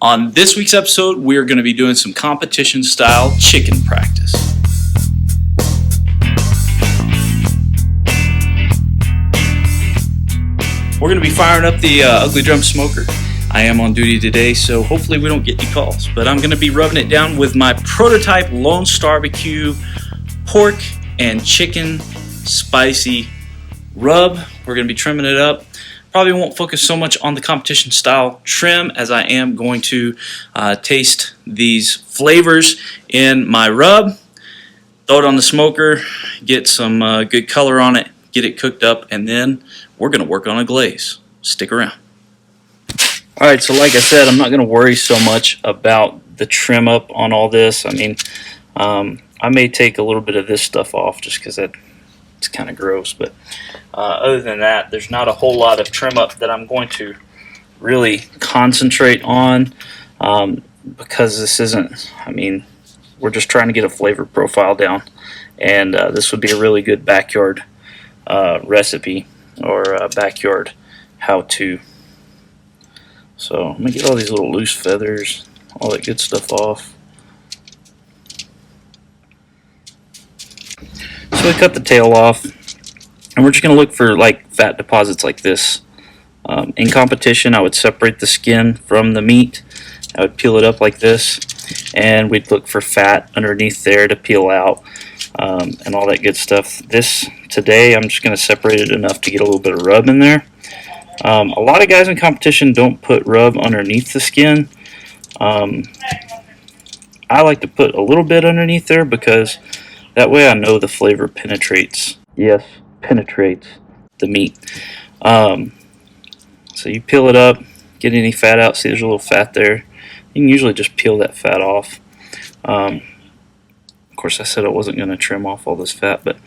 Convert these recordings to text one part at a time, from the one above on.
On this week's episode, we're going to be doing some competition style chicken practice. We're going to be firing up the ugly drum smoker. I am on duty today, so hopefully we don't get any calls, but I'm going to be rubbing it down with my prototype LoneStarBQ pork and chicken spicy rub. We're going to be trimming it up. Probably won't focus so much on the competition style trim as I am going to taste these flavors in my rub. Throw it on the smoker, get some good color on it, get it cooked up, and then we're going to work on a glaze. Stick around. Alright, so like I said, I'm not going to worry so much about the trim up on all this. I mean, I may take a little bit of this stuff off just because it's kind of gross, but other than that, there's not a whole lot of trim up that I'm going to really concentrate on because this isn't, I mean, we're just trying to get a flavor profile down, and this would be a really good backyard recipe or backyard how-to. So I'm going to get all these little loose feathers, all that good stuff off. So we cut the tail off, and we're just going to look for like fat deposits like this. In competition, I would separate the skin from the meat. I would peel it up like this, and we'd look for fat underneath there to peel out and all that good stuff. This today, I'm just going to separate it enough to get a little bit of rub in there. A lot of guys in competition don't put rub underneath the skin. I like to put a little bit underneath there because that way I know the flavor penetrates. Yes, penetrates the meat. So you peel it up, get any fat out. See, there's a little fat there. You can usually just peel that fat off. Of course, I said I wasn't going to trim off all this fat, but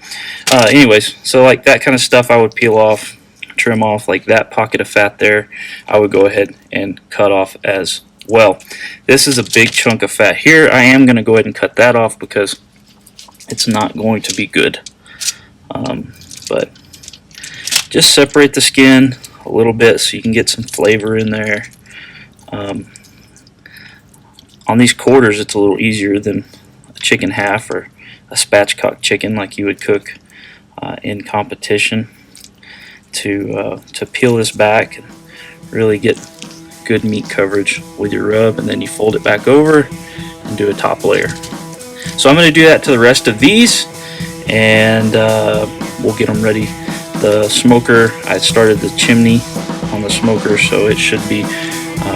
anyways, so like that kind of stuff I would peel off, trim off. Like that pocket of fat there, I would go ahead and cut off as well. This is a big chunk of fat here. I am going to go ahead and cut that off because it's not going to be good. But just separate the skin a little bit so you can get some flavor in there. On these quarters, it's a little easier than a chicken half or a spatchcock chicken like you would cook in competition to peel this back and really get good meat coverage with your rub, and then you fold it back over and do a top layer. So I'm going to do that to the rest of these, and we'll get them ready. The smoker, I started the chimney on the smoker, so it should be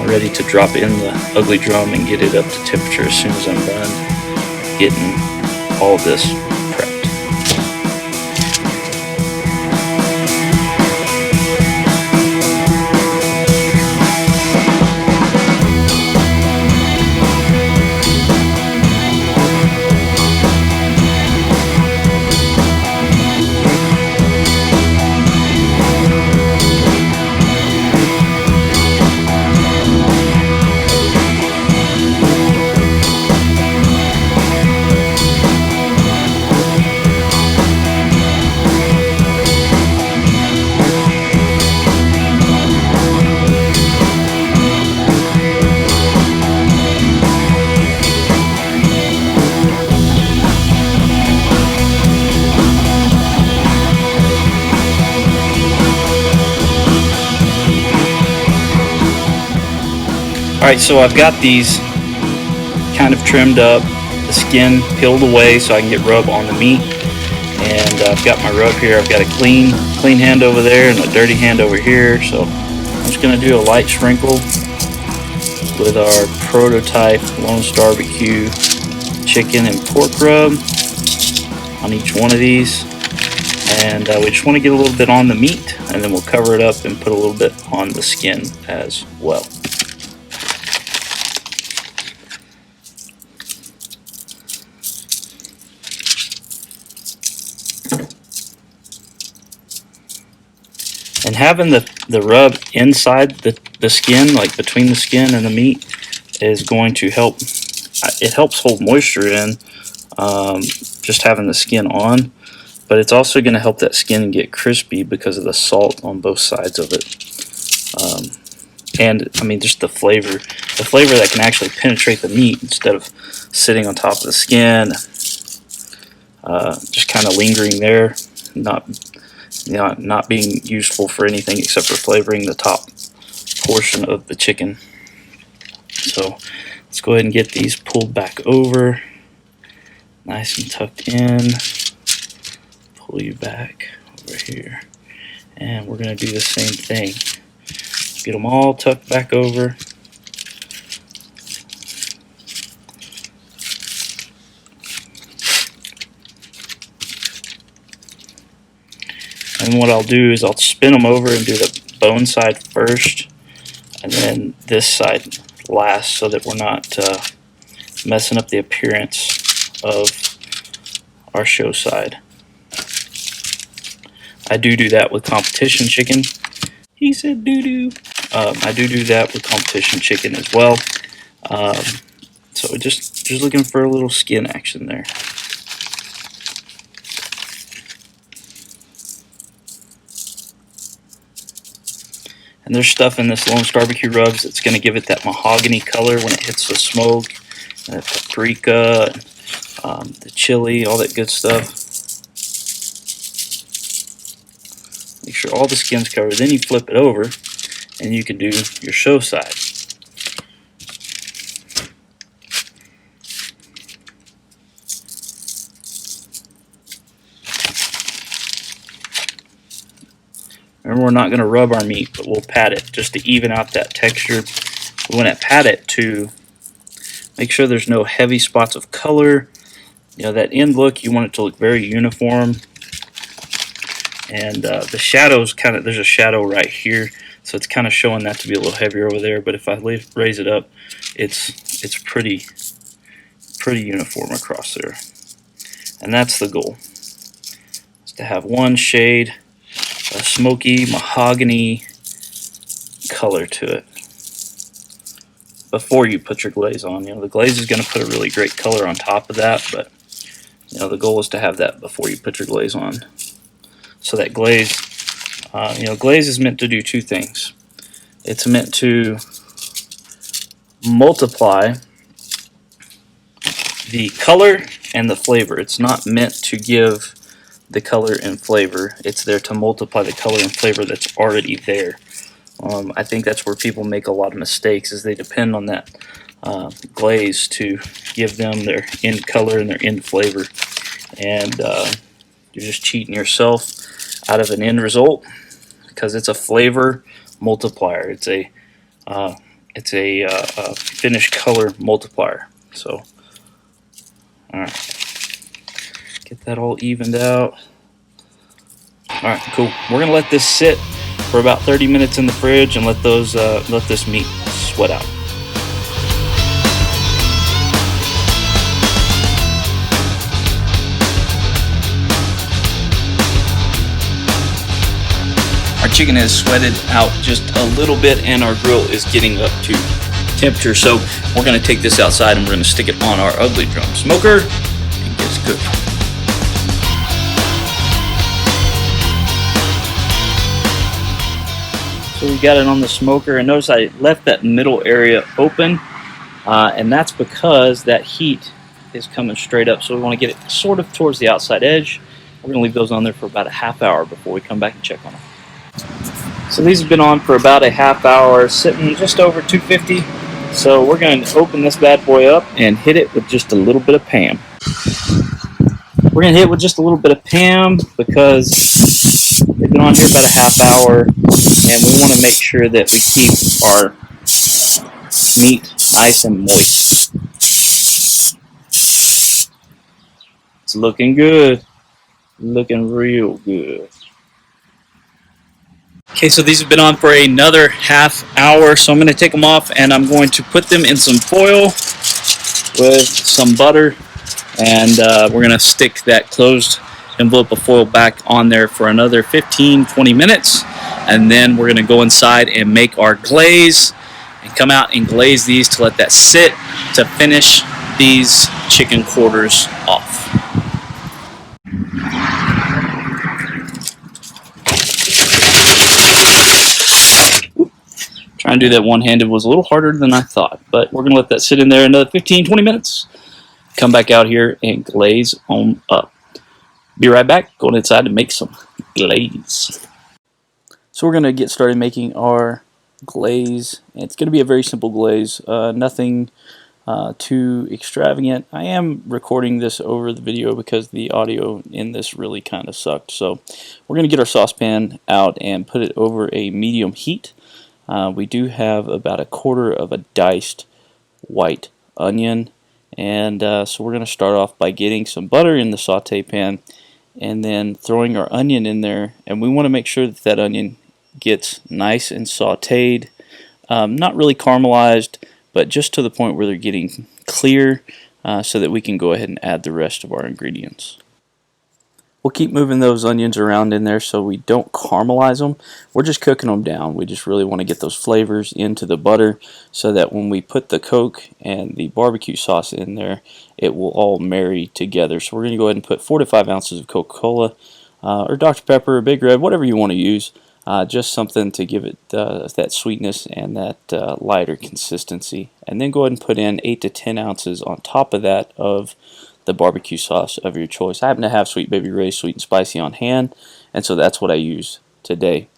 ready to drop in the ugly drum and get it up to temperature as soon as I'm done getting all this prepped. Alright, so I've got these kind of trimmed up, the skin peeled away so I can get rub on the meat, and I've got my rub here. I've got a clean hand over there and a dirty hand over here, so I'm just going to do a light sprinkle with our prototype LoneStarBQ chicken and pork rub on each one of these, and we just want to get a little bit on the meat, and then we'll cover it up and put a little bit on the skin as well. And having the rub inside the skin, like between the skin and the meat, is going to help. It helps hold moisture in, just having the skin on. But it's also going to help that skin get crispy because of the salt on both sides of it. and I mean just the flavor that can actually penetrate the meat instead of sitting on top of the skin, just kind of lingering there, not being useful for anything except for flavoring the top portion of the chicken. So let's go ahead and get these pulled back over, nice and tucked in. Pull you back over here, and we're going to do the same thing. Get them all tucked back over. And what I'll do is I'll spin them over and do the bone side first, and then this side last, so that we're not messing up the appearance of our show side. I do that with competition chicken. He said doo-doo. I do that with competition chicken as well. So just looking for a little skin action there. And there's stuff in this LoneStarBQ rubs that's going to give it that mahogany color when it hits the smoke, and the paprika, the chili, all that good stuff. Make sure all the skin's covered. Then you flip it over, and you can do your show side. Remember, we're not going to rub our meat, but we'll pat it just to even out that texture. We want to pat it to make sure there's no heavy spots of color. You know, that end look, you want it to look very uniform. And the shadows there's a shadow right here, so it's kind of showing that to be a little heavier over there. But if I raise it up, it's pretty uniform across there. And that's the goal, is to have one shade, a smoky mahogany color to it before you put your glaze on. You know, the glaze is going to put a really great color on top of that, but you know, the goal is to have that before you put your glaze on. So that glaze, you know, glaze is meant to do two things. It's meant to multiply the color and the flavor. It's not meant to give the color and flavor. It's there to multiply the color and flavor that's already there. I think that's where people make a lot of mistakes, is they depend on that glaze to give them their end color and their end flavor, and you're just cheating yourself out of an end result, because it's a flavor multiplier. It's a finished color multiplier. So, all right. Get that all evened out. Alright, cool. We're gonna let this sit for about 30 minutes in the fridge and let this meat sweat out. Our chicken has sweated out just a little bit, and our grill is getting up to temperature. So we're gonna take this outside and we're gonna stick it on our ugly drum smoker and get it cooked. So we got it on the smoker, and notice I left that middle area open, and that's because that heat is coming straight up. So we want to get it sort of towards the outside edge. We're going to leave those on there for about a half hour before we come back and check on them. So these have been on for about a half hour, sitting just over 250. So we're going to open this bad boy up and hit it with just a little bit of Pam. We're going to hit it with just a little bit of Pam because they've been on here about a half hour, and we want to make sure that we keep our meat nice and moist. It's looking good. Looking real good. Okay, so these have been on for another half hour, so I'm going to take them off and I'm going to put them in some foil with some butter, and we're going to stick that closed envelope of foil back on there for another 15-20 minutes, and then we're going to go inside and make our glaze and come out and glaze these to let that sit to finish these chicken quarters off. Trying to do that one-handed was a little harder than I thought, but we're going to let that sit in there another 15-20 minutes. Come back out here and glaze on up. Be right back, going inside to make some glaze. So we're going to get started making our glaze. It's going to be a very simple glaze, nothing too extravagant. I am recording this over the video because the audio in this really kind of sucked. So we're going to get our saucepan out and put it over a medium heat. We do have about 1/4 of a diced white onion, and so we're going to start off by getting some butter in the saute pan and then throwing our onion in there, and we want to make sure that that onion gets nice and sauteed, not really caramelized, but just to the point where they're getting clear, so that we can go ahead and add the rest of our ingredients. We'll keep moving those onions around in there so we don't caramelize them. We're just cooking them down. We just really want to get those flavors into the butter so that when we put the Coke and the barbecue sauce in there, it will all marry together. So we're going to go ahead and put 4 to 5 ounces of Coca-Cola or Dr. Pepper or Big Red, whatever you want to use. Just something to give it that sweetness and that lighter consistency. And then go ahead and put in 8 to 10 ounces on top of that of the barbecue sauce of your choice. I happen to have Sweet Baby Ray's Sweet and Spicy on hand, and so that's what I use today.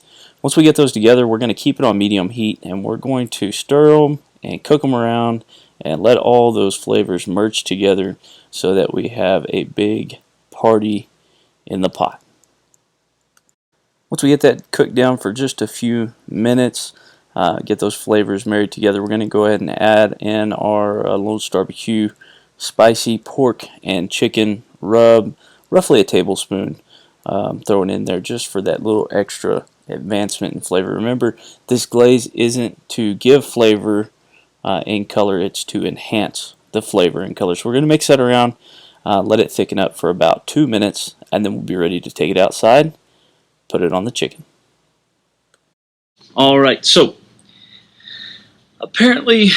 Once we get those together, we're going to keep it on medium heat, and we're going to stir them and cook them around and let all those flavors merge together so that we have a big party in the pot. Once we get that cooked down for just a few minutes, get those flavors married together, we're going to go ahead and add in our LoneStarBQ spicy pork and chicken rub, roughly a tablespoon, thrown in there just for that little extra advancement in flavor. Remember, this glaze isn't to give flavor in color, it's to enhance the flavor and color. So we're going to mix that around, let it thicken up for about 2 minutes, and then we'll be ready to take it outside, put it on the chicken. Alright, so apparently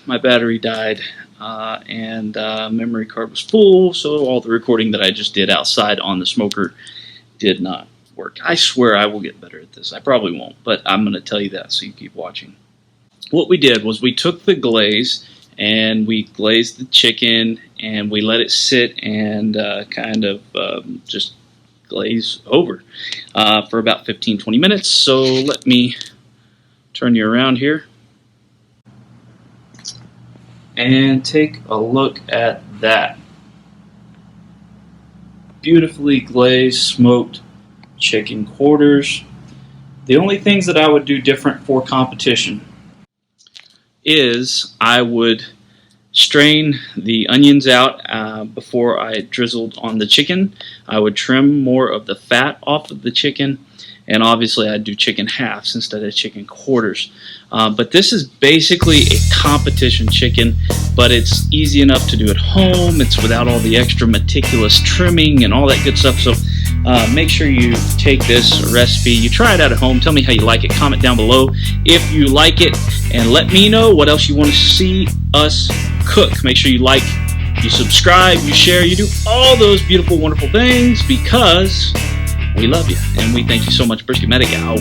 my battery died. And memory card was full, so all the recording that I just did outside on the smoker did not work. I swear I will get better at this. I probably won't, but I'm going to tell you that so you keep watching. What we did was we took the glaze and we glazed the chicken and we let it sit and kind of just glaze over for about 15-20 minutes. So let me turn you around here and take a look at that. Beautifully glazed smoked chicken quarters. The only things that I would do different for competition is I would strain the onions out before I drizzled on the chicken. I would trim more of the fat off of the chicken, and obviously I'd do chicken halves instead of chicken quarters. But this is basically a competition chicken, but it's easy enough to do at home. It's without all the extra meticulous trimming and all that good stuff. So make sure you take this recipe, you try it out at home, tell me how you like it, comment down below if you like it, and let me know what else you want to see us cook. Make sure you like, you subscribe, you share, you do all those beautiful, wonderful things because we love you and we thank you so much. Brisket Medic out.